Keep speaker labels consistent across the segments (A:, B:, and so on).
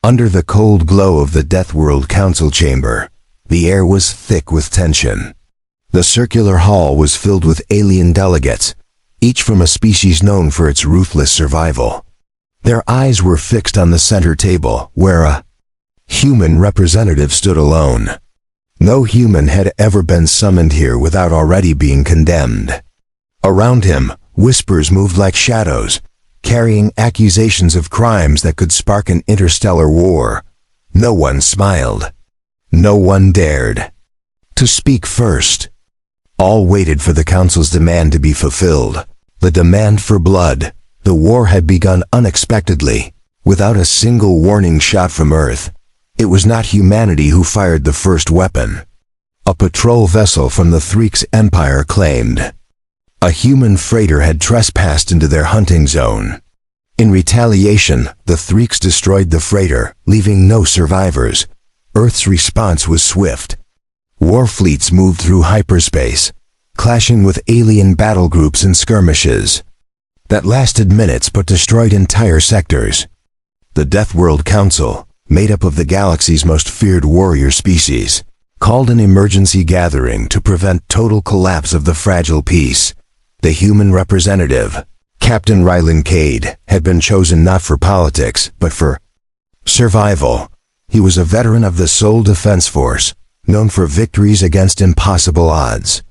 A: Under the cold glow of the Deathworld Council chamber, the air was thick with tension. The circular hall was filled with alien delegates, each from a species known for its ruthless survival. Their eyes were fixed on the center table, where a human representative stood alone. No human had ever been summoned here without already being condemned. Around him, whispers moved like shadows, carrying accusations of crimes that could spark an interstellar war. No one smiled. No one dared to speak first. All waited for the Council's demand to be fulfilled. The demand for blood. The war had begun unexpectedly, without a single warning shot from Earth. It was not humanity who fired the first weapon. A patrol vessel from the Threeks Empire claimed a human freighter had trespassed into their hunting zone. In retaliation, the Threeks destroyed the freighter, leaving no survivors. Earth's response was swift. War fleets moved through hyperspace, clashing with alien battle groups and skirmishes that lasted minutes but destroyed entire sectors. The Deathworld Council, made up of the galaxy's most feared warrior species, called an emergency gathering to prevent total collapse of the fragile peace. The human representative, Captain Rylan Cade, had been chosen not for politics, but for survival. He was a veteran of the Soul Defense Force, known for victories against impossible odds.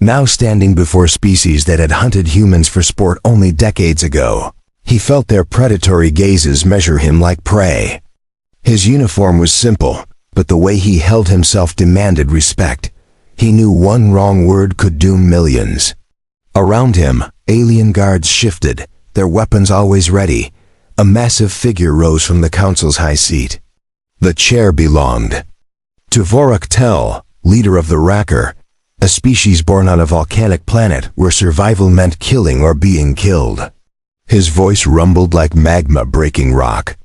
A: Now standing before species that had hunted humans for sport only decades ago, he felt their predatory gazes measure him like prey. His uniform was simple, but the way he held himself demanded respect. He knew one wrong word could doom millions. Around him, alien guards shifted, their weapons always ready. A massive figure rose from the Council's high seat. The chair belonged to Vorak Tel, leader of the Racker, a species born on a volcanic planet where survival meant killing or being killed. His voice rumbled like magma breaking rock.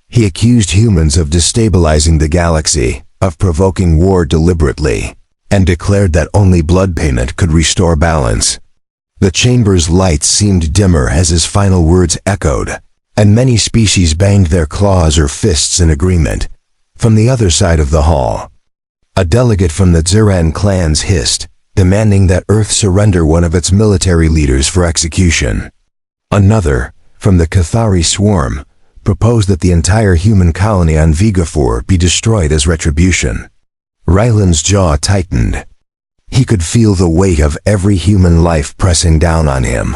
A: He accused humans of destabilizing the galaxy, of provoking war deliberately, and declared that only blood payment could restore balance. The chamber's lights seemed dimmer as his final words echoed, and many species banged their claws or fists in agreement. From the other side of the hall, a delegate from the Zeran clans hissed, demanding that Earth surrender one of its military leaders for execution. Another, from the Cathari swarm, proposed that the entire human colony on Vigafor be destroyed as retribution. Rylan's jaw tightened. He could feel the weight of every human life pressing down on him.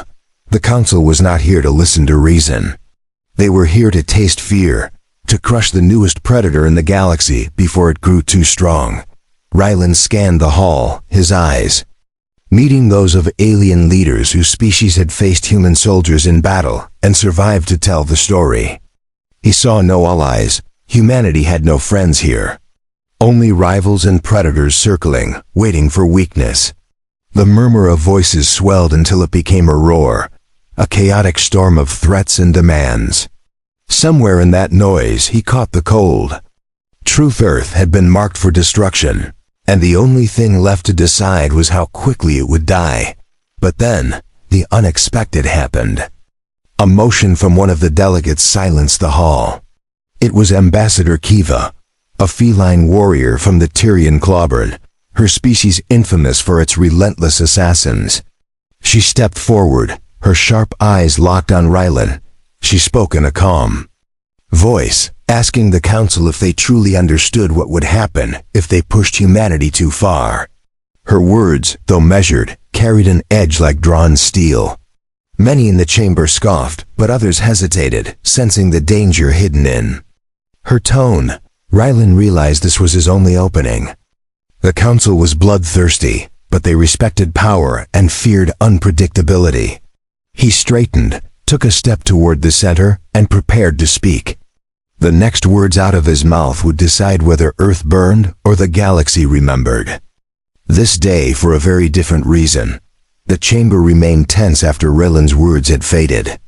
A: The Council was not here to listen to reason. They were here to taste fear, to crush the newest predator in the galaxy before it grew too strong. Rylan scanned the hall, his eyes meeting those of alien leaders whose species had faced human soldiers in battle and survived to tell the story. He saw no allies. Humanity had no friends here. Only rivals and predators circling, waiting for weakness. The murmur of voices swelled until it became a roar, a chaotic storm of threats and demands. Somewhere in that noise he caught the cold. Truth Earth had been marked for destruction, and the only thing left to decide was how quickly it would die. But then, the unexpected happened. A motion from one of the delegates silenced the hall. It was Ambassador Kiva, a feline warrior from the Tyrian Clawbird, her species infamous for its relentless assassins. She stepped forward, her sharp eyes locked on Rylan. She spoke in a calm voice, asking the Council if they truly understood what would happen if they pushed humanity too far. Her words, though measured, carried an edge like drawn steel. Many in the chamber scoffed, but others hesitated, sensing the danger hidden in her tone. Rylan realized this was his only opening. The Council was bloodthirsty, but they respected power and feared unpredictability. He straightened, took a step toward the center, and prepared to speak. The next words out of his mouth would decide whether Earth burned or the galaxy remembered. This day, for a very different reason, the chamber remained tense after Rylan's words had faded.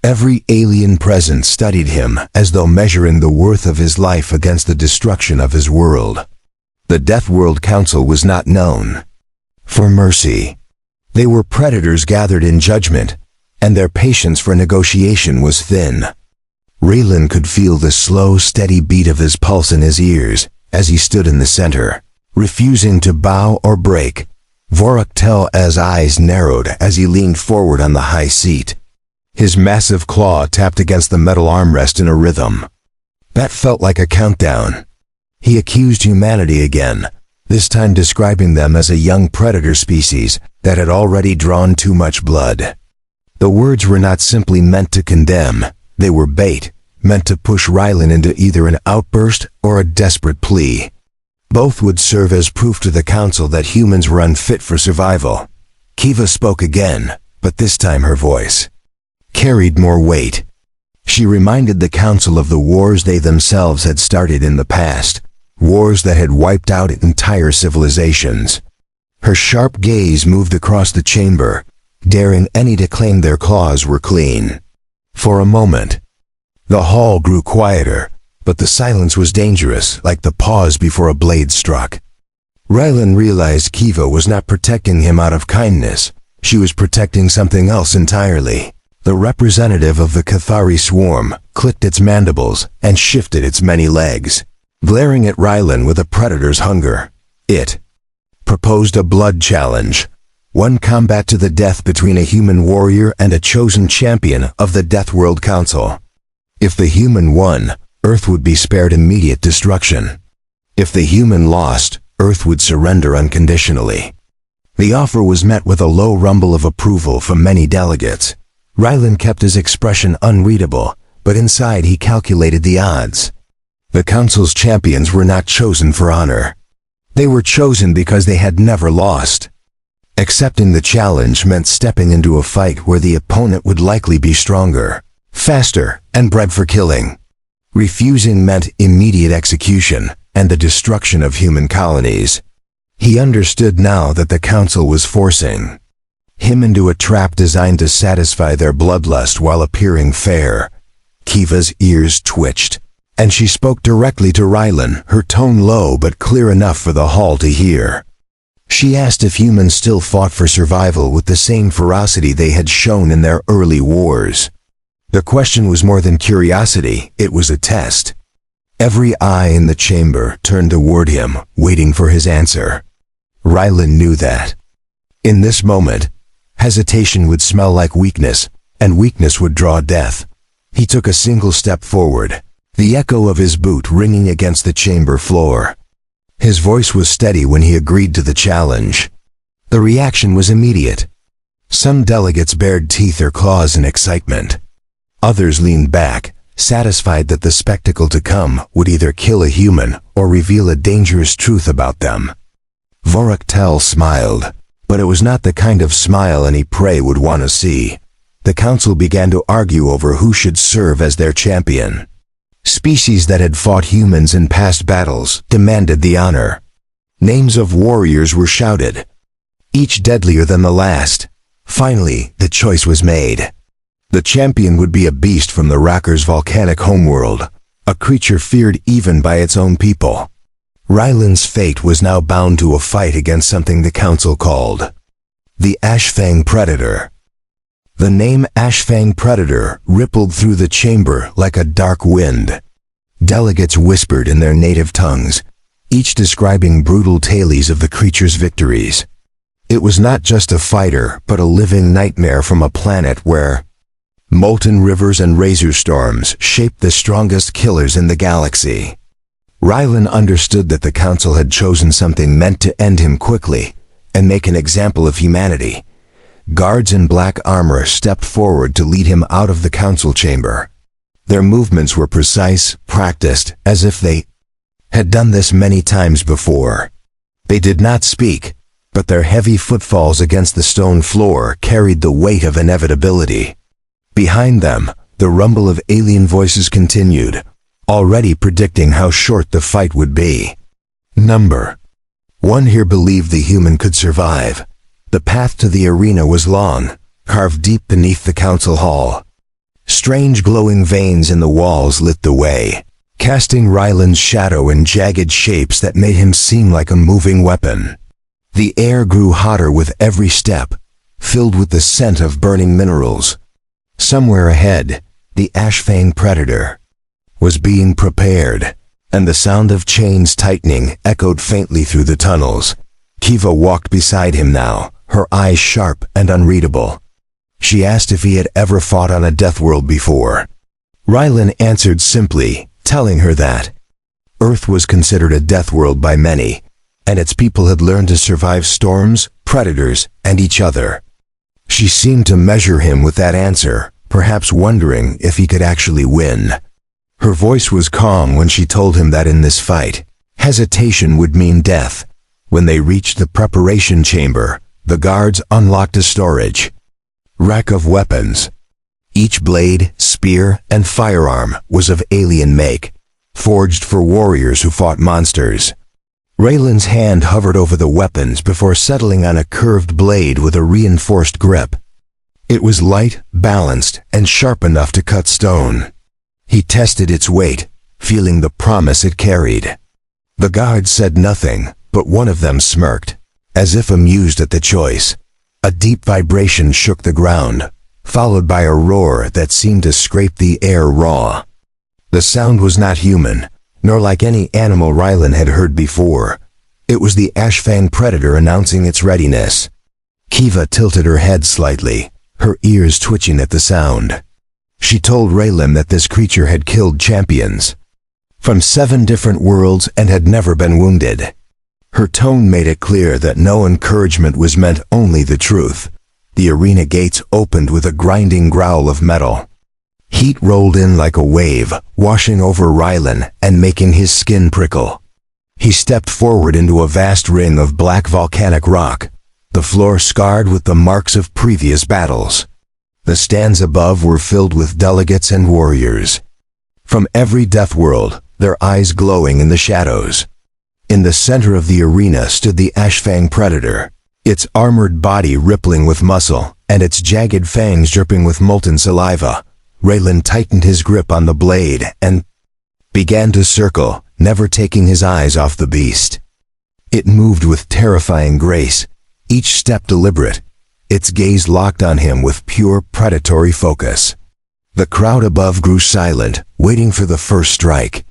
A: Every alien present studied him as though measuring the worth of his life against the destruction of his world. The Deathworld Council was not known for mercy. They were predators gathered in judgment, and their patience for negotiation was thin. Raylan could feel the slow, steady beat of his pulse in his ears as he stood in the center, refusing to bow or break. Voraktel's eyes narrowed as he leaned forward on the high seat. His massive claw tapped against the metal armrest in a rhythm. That felt like a countdown. He accused humanity again, this time describing them as a young predator species that had already drawn too much blood. The words were not simply meant to condemn, they were bait, meant to push Raylan into either an outburst or a desperate plea. Both would serve as proof to the Council that humans were unfit for survival. Kiva spoke again, but this time her voice carried more weight. She reminded the Council of the wars they themselves had started in the past, wars that had wiped out entire civilizations. Her sharp gaze moved across the chamber, daring any to claim their claws were clean. For a moment, the hall grew quieter, but the silence was dangerous, like the pause before a blade struck. Raylan realized Kiva was not protecting him out of kindness. She was protecting something else entirely. The representative of the Cathari swarm clicked its mandibles and shifted its many legs, glaring at Raylan with a predator's hunger. It proposed a blood challenge, one combat to the death between a human warrior and a chosen champion of the Deathworld Council. If the human won, Earth would be spared immediate destruction. If the human lost, Earth would surrender unconditionally. The offer was met with a low rumble of approval from many delegates. Raylan kept his expression unreadable, but inside he calculated the odds. The Council's champions were not chosen for honor. They were chosen because they had never lost. Accepting the challenge meant stepping into a fight where the opponent would likely be stronger, faster, and bred for killing. Refusing meant immediate execution and the destruction of human colonies. He understood now that the Council was forcing him into a trap designed to satisfy their bloodlust while appearing fair. Kiva's ears twitched, and she spoke directly to Raylan, her tone low but clear enough for the hall to hear. She asked if humans still fought for survival with the same ferocity they had shown in their early wars. The question was more than curiosity, it was a test. Every eye in the chamber turned toward him, waiting for his answer. Raylan knew that in this moment, hesitation would smell like weakness, and weakness would draw death. He took a single step forward, the echo of his boot ringing against the chamber floor. His voice was steady when he agreed to the challenge. The reaction was immediate. Some delegates bared teeth or claws in excitement. Others leaned back, satisfied that the spectacle to come would either kill a human or reveal a dangerous truth about them. Voraktel smiled, but it was not the kind of smile any prey would want to see. The Council began to argue over who should serve as their champion. Species that had fought humans in past battles demanded the honor. Names of warriors were shouted, each deadlier than the last. Finally, the choice was made. The champion would be a beast from the Rocker's volcanic homeworld, a creature feared even by its own people. Raylan's fate was now bound to a fight against something the Council called the Ashfang Predator. The name Ashfang Predator rippled through the chamber like a dark wind. Delegates whispered in their native tongues, each describing brutal tales of the creature's victories. It was not just a fighter, but a living nightmare from a planet where molten rivers and razor storms shaped the strongest killers in the galaxy. Raylan understood that the Council had chosen something meant to end him quickly and make an example of humanity. Guards in black armor stepped forward to lead him out of the Council chamber. Their movements were precise, practiced, as if they had done this many times before. They did not speak, but their heavy footfalls against the stone floor carried the weight of inevitability. Behind them, the rumble of alien voices continued, already predicting how short the fight would be. Number 1 here believed the human could survive. The path to the arena was long, carved deep beneath the council hall. Strange glowing veins in the walls lit the way, casting Raylan's shadow in jagged shapes that made him seem like a moving weapon. The air grew hotter with every step, filled with the scent of burning minerals. Somewhere ahead, The Ashfang predator was being prepared, and the sound of chains tightening echoed faintly through the tunnels. Kiva walked beside him now, her eyes sharp and unreadable. She asked if he had ever fought on a Deathworld before. Rylan answered simply, telling her that Earth was considered a Deathworld by many, and its people had learned to survive storms, predators, and each other. She seemed to measure him with that answer, perhaps wondering if he could actually win. Her voice was calm when she told him that in this fight, hesitation would mean death. When they reached the preparation chamber, the guards unlocked a storage rack of weapons. Each blade, spear, and firearm was of alien make, forged for warriors who fought monsters. Raylan's hand hovered over the weapons before settling on a curved blade with a reinforced grip. It was light, balanced, and sharp enough to cut stone. He tested its weight, feeling the promise it carried. The guards said nothing, but one of them smirked, as if amused at the choice. A deep vibration shook the ground, followed by a roar that seemed to scrape the air raw. The sound was not human, nor like any animal Rylan had heard before. It was the Ashfang predator announcing its readiness. Kiva tilted her head slightly, her ears twitching at the sound. She told Raylan that this creature had killed champions from 7 different worlds and had never been wounded. Her tone made it clear that no encouragement was meant, only the truth. The arena gates opened with a grinding growl of metal. Heat rolled in like a wave, washing over Rylan and making his skin prickle. He stepped forward into a vast ring of black volcanic rock, the floor scarred with the marks of previous battles. The stands above were filled with delegates and warriors from every Deathworld, their eyes glowing in the shadows. In the center of the arena stood the Ashfang predator, its armored body rippling with muscle and its jagged fangs dripping with molten saliva. Raylan tightened his grip on the blade and began to circle, never taking his eyes off the beast. It moved with terrifying grace, each step deliberate, its gaze locked on him with pure predatory focus. The crowd above grew silent, waiting for the first strike.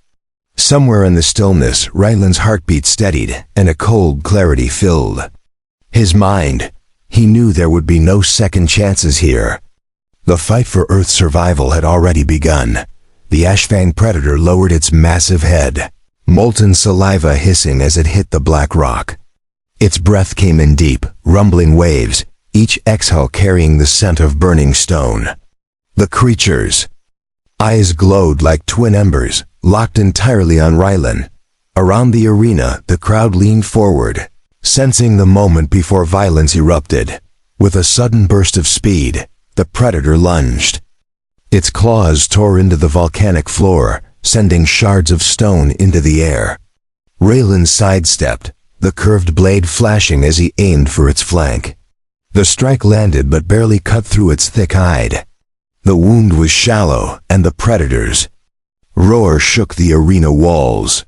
A: Somewhere in the stillness, Rylan's heartbeat steadied, and a cold clarity filled his mind. He knew there would be no second chances here. The fight for Earth's survival had already begun. The Ashfang predator lowered its massive head, molten saliva hissing as it hit the black rock. Its breath came in deep, rumbling waves, each exhale carrying the scent of burning stone. The creature's eyes glowed like twin embers, locked entirely on Rylan. Around the arena, the crowd leaned forward, sensing the moment before violence erupted. With a sudden burst of speed, the predator lunged. Its claws tore into the volcanic floor, sending shards of stone into the air. Raylan sidestepped, the curved blade flashing as he aimed for its flank. The strike landed but barely cut through its thick hide. The wound was shallow, and the predator's roar shook the arena walls.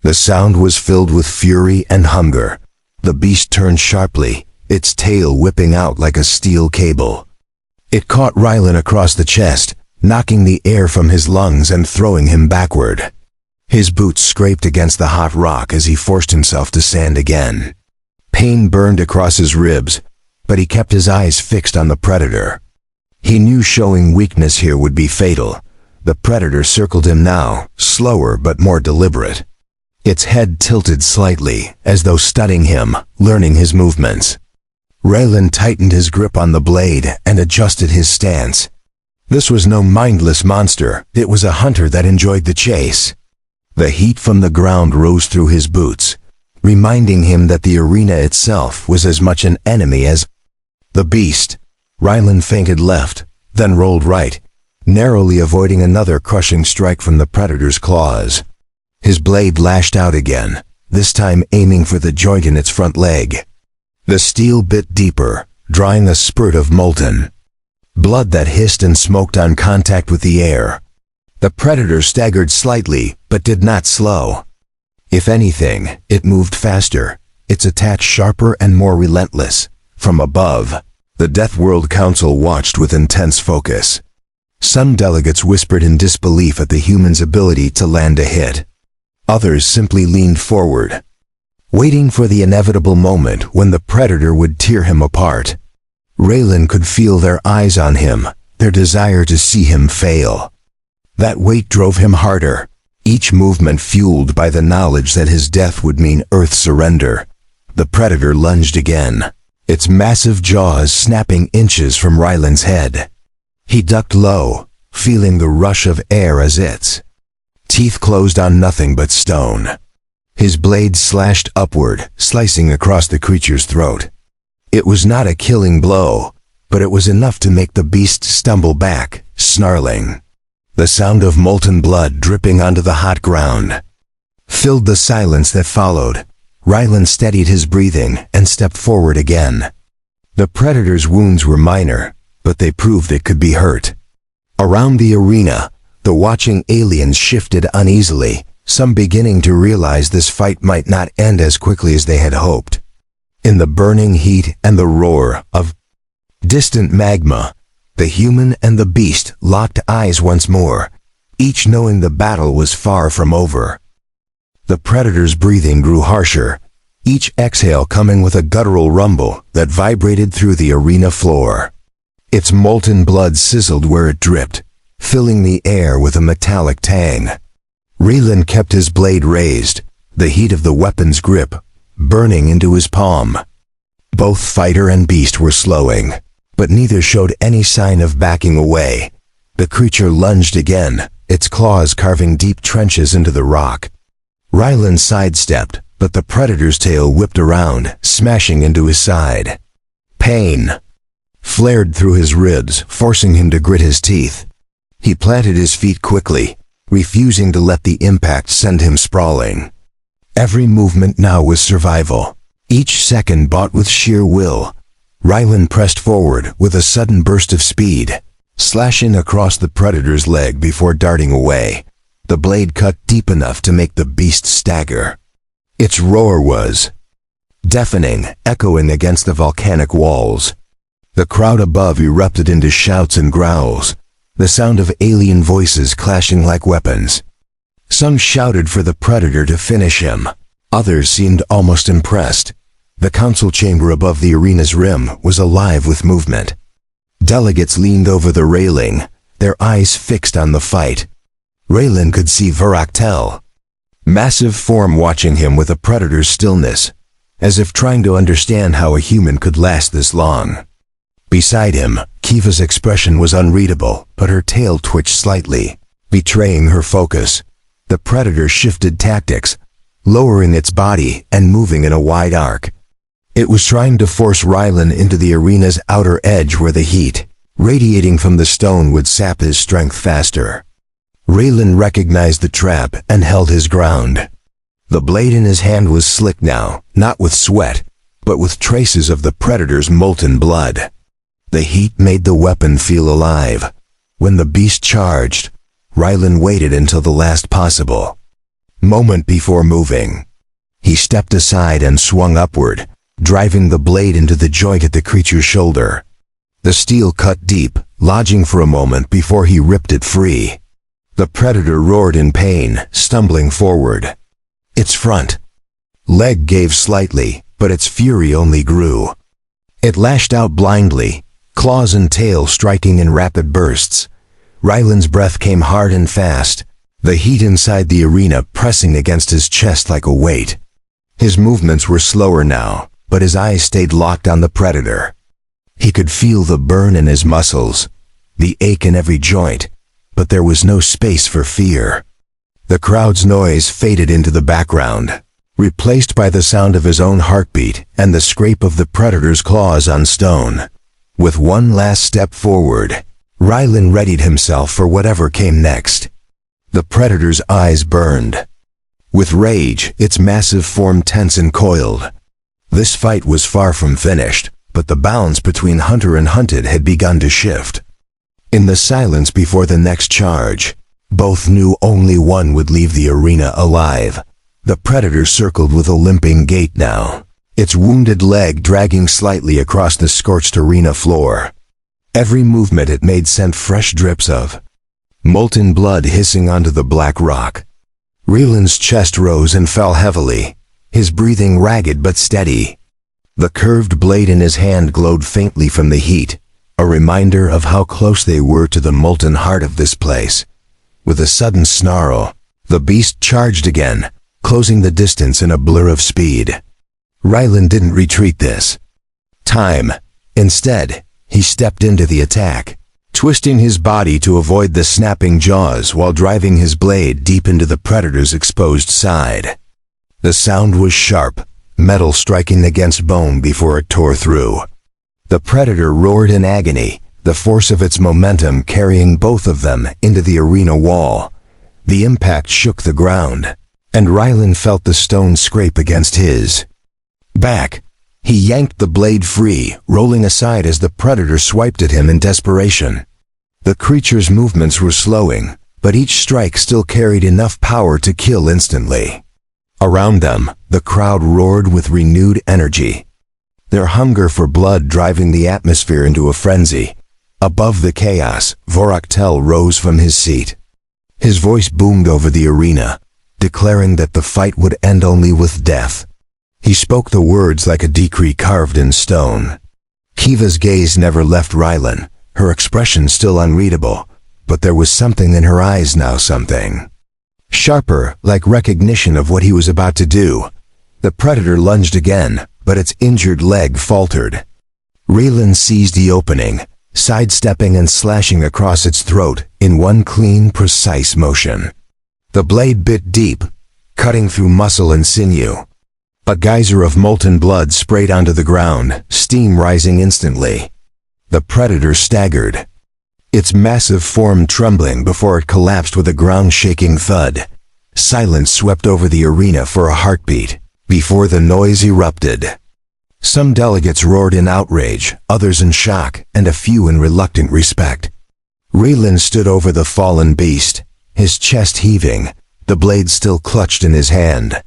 A: The sound was filled with fury and hunger. The beast turned sharply, its tail whipping out like a steel cable. It caught Rylan across the chest, knocking the air from his lungs and throwing him backward. His boots scraped against the hot rock as he forced himself to stand again. Pain burned across his ribs, but he kept his eyes fixed on the predator. He knew showing weakness here would be fatal. The predator circled him now, slower but more deliberate. Its head tilted slightly, as though studying him, learning his movements. Raylan tightened his grip on the blade and adjusted his stance. This was no mindless monster, it was a hunter that enjoyed the chase. The heat from the ground rose through his boots, reminding him that the arena itself was as much an enemy as the beast. Rylan feinted left, then rolled right, narrowly avoiding another crushing strike from the predator's claws. His blade lashed out again, this time aiming for the joint in its front leg. The steel bit deeper, drawing a spurt of molten blood that hissed and smoked on contact with the air. The predator staggered slightly, but did not slow. If anything, it moved faster, its attack sharper and more relentless. From above, the Deathworld Council watched with intense focus. Some delegates whispered in disbelief at the human's ability to land a hit. Others simply leaned forward, waiting for the inevitable moment when the predator would tear him apart. Raylan could feel their eyes on him, their desire to see him fail. That weight drove him harder, each movement fueled by the knowledge that his death would mean Earth's surrender. The predator lunged again, its massive jaws snapping inches from Raylan's head. He ducked low, feeling the rush of air as its teeth closed on nothing but stone. His blade slashed upward, slicing across the creature's throat. It was not a killing blow, but it was enough to make the beast stumble back, snarling. The sound of molten blood dripping onto the hot ground filled the silence that followed. Raylan steadied his breathing and stepped forward again. The predator's wounds were minor, but they proved it could be hurt. Around the arena, the watching aliens shifted uneasily, some beginning to realize this fight might not end as quickly as they had hoped. In the burning heat and the roar of distant magma, the human and the beast locked eyes once more, each knowing the battle was far from over. The predator's breathing grew harsher, each exhale coming with a guttural rumble that vibrated through the arena floor. Its molten blood sizzled where it dripped, filling the air with a metallic tang. Raylan kept his blade raised, the heat of the weapon's grip burning into his palm. Both fighter and beast were slowing, but neither showed any sign of backing away. The creature lunged again, its claws carving deep trenches into the rock. Raylan sidestepped, but the predator's tail whipped around, smashing into his side. Pain flared through his ribs, forcing him to grit his teeth. He planted his feet quickly, refusing to let the impact send him sprawling. Every movement now was survival, each second bought with sheer will. Raylan pressed forward with a sudden burst of speed, slashing across the predator's leg before darting away. The blade cut deep enough to make the beast stagger. Its roar was deafening, echoing against the volcanic walls. The crowd above erupted into shouts and growls, the sound of alien voices clashing like weapons. Some shouted for the predator to finish him. Others seemed almost impressed. The council chamber above the arena's rim was alive with movement. Delegates leaned over the railing, their eyes fixed on the fight. Raylan could see Varactel, massive form watching him with a predator's stillness, as if trying to understand how a human could last this long. Beside him, Kiva's expression was unreadable, but her tail twitched slightly, betraying her focus. The predator shifted tactics, lowering its body and moving in a wide arc. It was trying to force Raylan into the arena's outer edge where the heat, radiating from the stone, would sap his strength faster. Raylan recognized the trap and held his ground. The blade in his hand was slick now, not with sweat, but with traces of the predator's molten blood. The heat made the weapon feel alive. When the beast charged, Raylan waited until the last possible moment before moving. He stepped aside and swung upward, driving the blade into the joint at the creature's shoulder. The steel cut deep, lodging for a moment before he ripped it free. The predator roared in pain, stumbling forward. Its front leg gave slightly, but its fury only grew. It lashed out blindly, claws and tail striking in rapid bursts. Raylan's breath came hard and fast, the heat inside the arena pressing against his chest like a weight. His movements were slower now, but his eyes stayed locked on the predator. He could feel the burn in his muscles, the ache in every joint, but there was no space for fear. The crowd's noise faded into the background, replaced by the sound of his own heartbeat and the scrape of the predator's claws on stone. With one last step forward, Raylan readied himself for whatever came next. The predator's eyes burned. With rage, its massive form tense and coiled. This fight was far from finished, but the balance between hunter and hunted had begun to shift. In the silence before the next charge, both knew only one would leave the arena alive. The predator circled with a limping gait now, its wounded leg dragging slightly across the scorched arena floor. Every movement it made sent fresh drips of molten blood hissing onto the black rock. Raylan's chest rose and fell heavily, his breathing ragged but steady. The curved blade in his hand glowed faintly from the heat, a reminder of how close they were to the molten heart of this place. With a sudden snarl, the beast charged again, closing the distance in a blur of speed. Rylan didn't retreat this time. Instead, he stepped into the attack, twisting his body to avoid the snapping jaws while driving his blade deep into the predator's exposed side. The sound was sharp, metal striking against bone before it tore through. The predator roared in agony, the force of its momentum carrying both of them into the arena wall. The impact shook the ground, and Rylan felt the stone scrape against his back. He yanked the blade free, rolling aside as the predator swiped at him in desperation. The creature's movements were slowing, but each strike still carried enough power to kill instantly. Around them, the crowd roared with renewed energy, their hunger for blood driving the atmosphere into a frenzy. Above the chaos, Voraktel rose from his seat. His voice boomed over the arena, declaring that the fight would end only with death. He spoke the words like a decree carved in stone. Kiva's gaze never left Rylan, her expression still unreadable, but there was something in her eyes now, something sharper, like recognition of what he was about to do. The predator lunged again, but its injured leg faltered. Rylan seized the opening, sidestepping and slashing across its throat in one clean, precise motion. The blade bit deep, cutting through muscle and sinew. A geyser of molten blood sprayed onto the ground, steam rising instantly. The predator staggered, its massive form trembling before it collapsed with a ground-shaking thud. Silence swept over the arena for a heartbeat before the noise erupted. Some delegates roared in outrage, others in shock, and a few in reluctant respect. Rylan stood over the fallen beast, his chest heaving, the blade still clutched in his hand.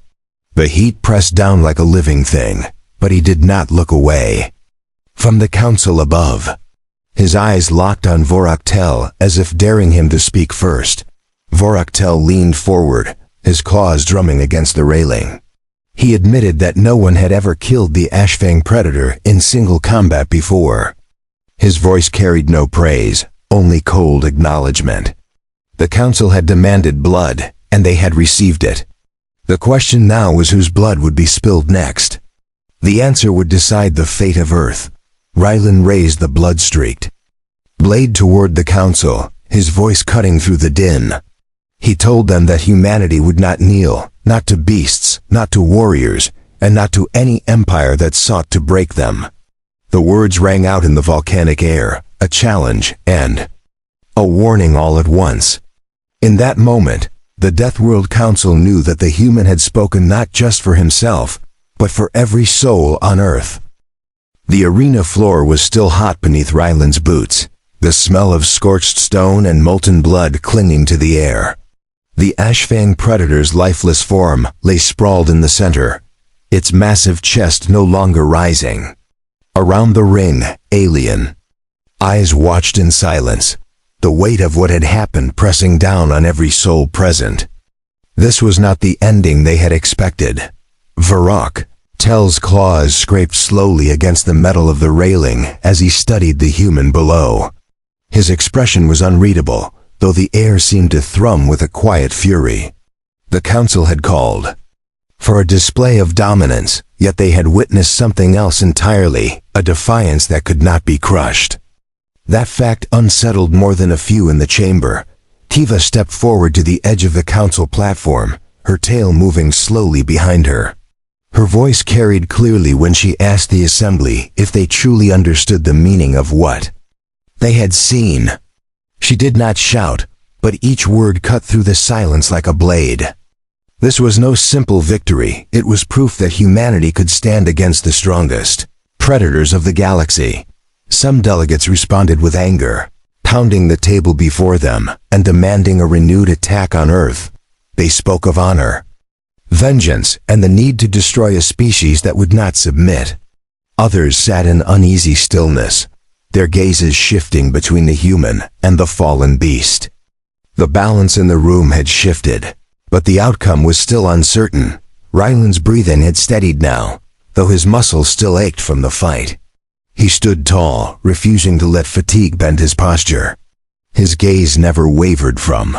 A: The heat pressed down like a living thing, but he did not look away. From the council above, his eyes locked on Voraktel as if daring him to speak first. Voraktel leaned forward, his claws drumming against the railing. He admitted that no one had ever killed the Ashfang predator in single combat before. His voice carried no praise, only cold acknowledgement. The council had demanded blood, and they had received it. The question now was whose blood would be spilled next. The answer would decide the fate of Earth. Rylan raised the blood-streaked blade toward the council, his voice cutting through the din. He told them that humanity would not kneel, not to beasts, not to warriors, and not to any empire that sought to break them. The words rang out in the volcanic air, a challenge and a warning all at once. In that moment, the Deathworld Council knew that the human had spoken not just for himself, but for every soul on Earth. The arena floor was still hot beneath Rylan's boots, the smell of scorched stone and molten blood clinging to the air. The Ashfang predator's lifeless form lay sprawled in the center, its massive chest no longer rising. Around the ring, alien eyes watched in silence, the weight of what had happened pressing down on every soul present. This was not the ending they had expected. Voraktel's claws scraped slowly against the metal of the railing as he studied the human below. His expression was unreadable, though the air seemed to thrum with a quiet fury. The council had called for a display of dominance, yet they had witnessed something else entirely, a defiance that could not be crushed. That fact unsettled more than a few in the chamber. Kiva stepped forward to the edge of the council platform, her tail moving slowly behind her. Her voice carried clearly when she asked the assembly if they truly understood the meaning of what they had seen. She did not shout, but each word cut through the silence like a blade. This was no simple victory, it was proof that humanity could stand against the strongest predators of the galaxy. Some delegates responded with anger, pounding the table before them and demanding a renewed attack on Earth. They spoke of honor, vengeance, and the need to destroy a species that would not submit. Others sat in uneasy stillness, their gazes shifting between the human and the fallen beast. The balance in the room had shifted, but the outcome was still uncertain. Ryland's breathing had steadied now, though his muscles still ached from the fight. He stood tall, refusing to let fatigue bend his posture. His gaze never wavered from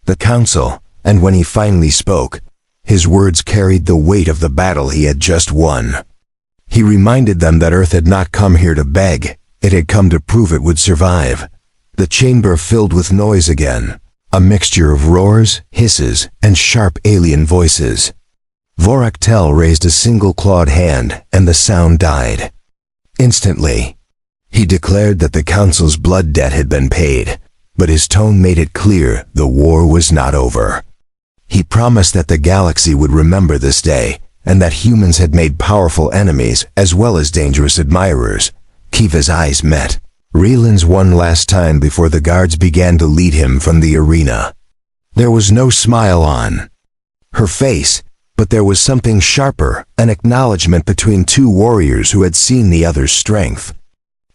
A: the council, and when he finally spoke, his words carried the weight of the battle he had just won. He reminded them that Earth had not come here to beg, it had come to prove it would survive. The chamber filled with noise again, a mixture of roars, hisses, and sharp alien voices. Voraktel raised a single clawed hand, and the sound died. Instantly, he declared that the council's blood debt had been paid, but his tone made it clear the war was not over. He promised that the galaxy would remember this day, and that humans had made powerful enemies as well as dangerous admirers. Kiva's eyes met Ryland's one last time before the guards began to lead him from the arena. There was no smile on her face, but there was something sharper, an acknowledgement between two warriors who had seen the other's strength.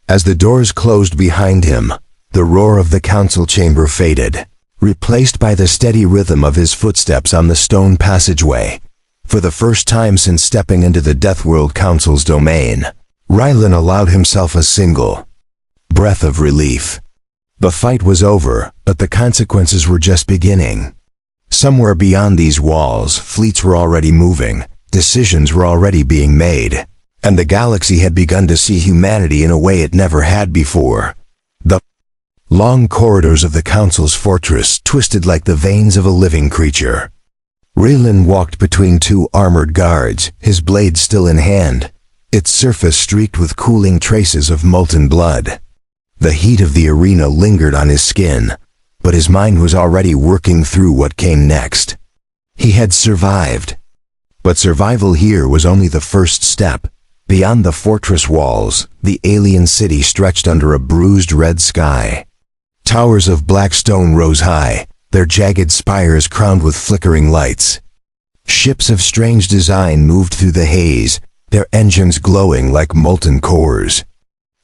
A: As the doors closed behind him, the roar of the council chamber faded, replaced by the steady rhythm of his footsteps on the stone passageway. For the first time since stepping into the Deathworld Council's domain, Ryland allowed himself a single breath of relief. The fight was over, but the consequences were just beginning. Somewhere beyond these walls, fleets were already moving, decisions were already being made, and the galaxy had begun to see humanity in a way it never had before. The long corridors of the Council's fortress twisted like the veins of a living creature. Ryland walked between two armored guards, his blade still in hand, its surface streaked with cooling traces of molten blood. The heat of the arena lingered on his skin, but his mind was already working through what came next. He had survived. But survival here was only the first step. Beyond the fortress walls, the alien city stretched under a bruised red sky. Towers of black stone rose high, their jagged spires crowned with flickering lights. Ships of strange design moved through the haze, their engines glowing like molten cores.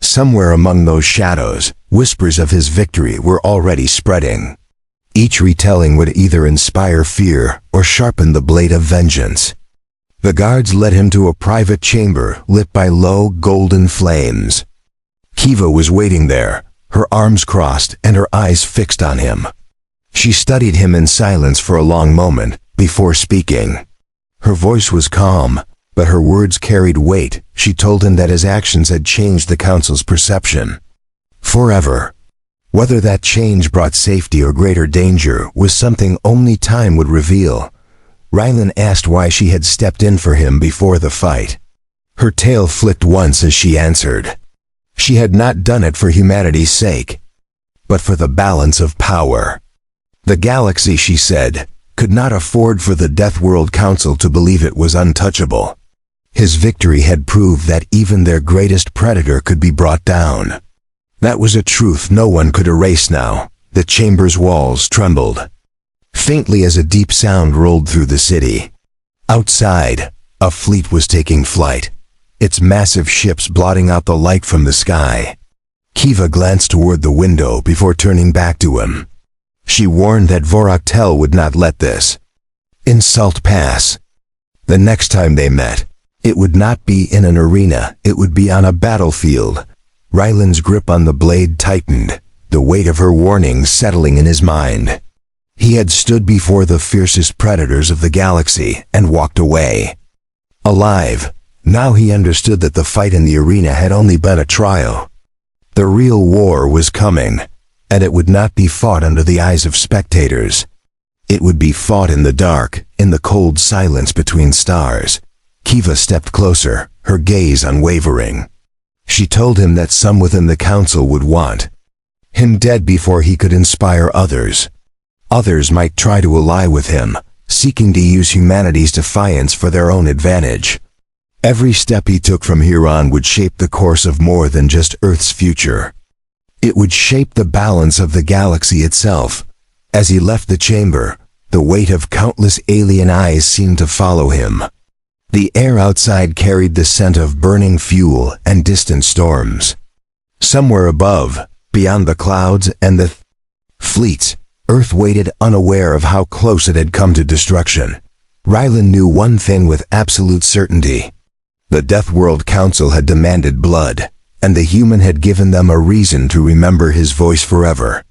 A: Somewhere among those shadows, whispers of his victory were already spreading. Each retelling would either inspire fear or sharpen the blade of vengeance. The guards led him to a private chamber lit by low, golden flames. Kiva was waiting there, her arms crossed and her eyes fixed on him. She studied him in silence for a long moment before speaking. Her voice was calm, but her words carried weight. She told him that his actions had changed the Council's perception. Forever. Whether that change brought safety or greater danger was something only time would reveal. Ryland asked why she had stepped in for him before the fight. Her tail flicked once as she answered. She had not done it for humanity's sake, but for the balance of power. The galaxy, she said, could not afford for the Deathworld Council to believe it was untouchable. His victory had proved that even their greatest predator could be brought down. That was a truth no one could erase now. The chamber's walls trembled faintly as a deep sound rolled through the city. Outside, a fleet was taking flight, its massive ships blotting out the light from the sky. Kiva glanced toward the window before turning back to him. She warned that Voraktel would not let this insult pass. The next time they met, it would not be in an arena, it would be on a battlefield. Ryland's grip on the blade tightened, the weight of her warning settling in his mind. He had stood before the fiercest predators of the galaxy and walked away. Alive, now he understood that the fight in the arena had only been a trial. The real war was coming, and it would not be fought under the eyes of spectators. It would be fought in the dark, in the cold silence between stars. Kiva stepped closer, her gaze unwavering. She told him that some within the council would want him dead before he could inspire others. Others might try to ally with him, seeking to use humanity's defiance for their own advantage. Every step he took from here on would shape the course of more than just Earth's future. It would shape the balance of the galaxy itself. As he left the chamber, the weight of countless alien eyes seemed to follow him. The air outside carried the scent of burning fuel and distant storms. Somewhere above, beyond the clouds and the fleets, Earth waited unaware of how close it had come to destruction. Rylan knew one thing with absolute certainty. The Deathworld Council had demanded blood, and the human had given them a reason to remember his voice forever.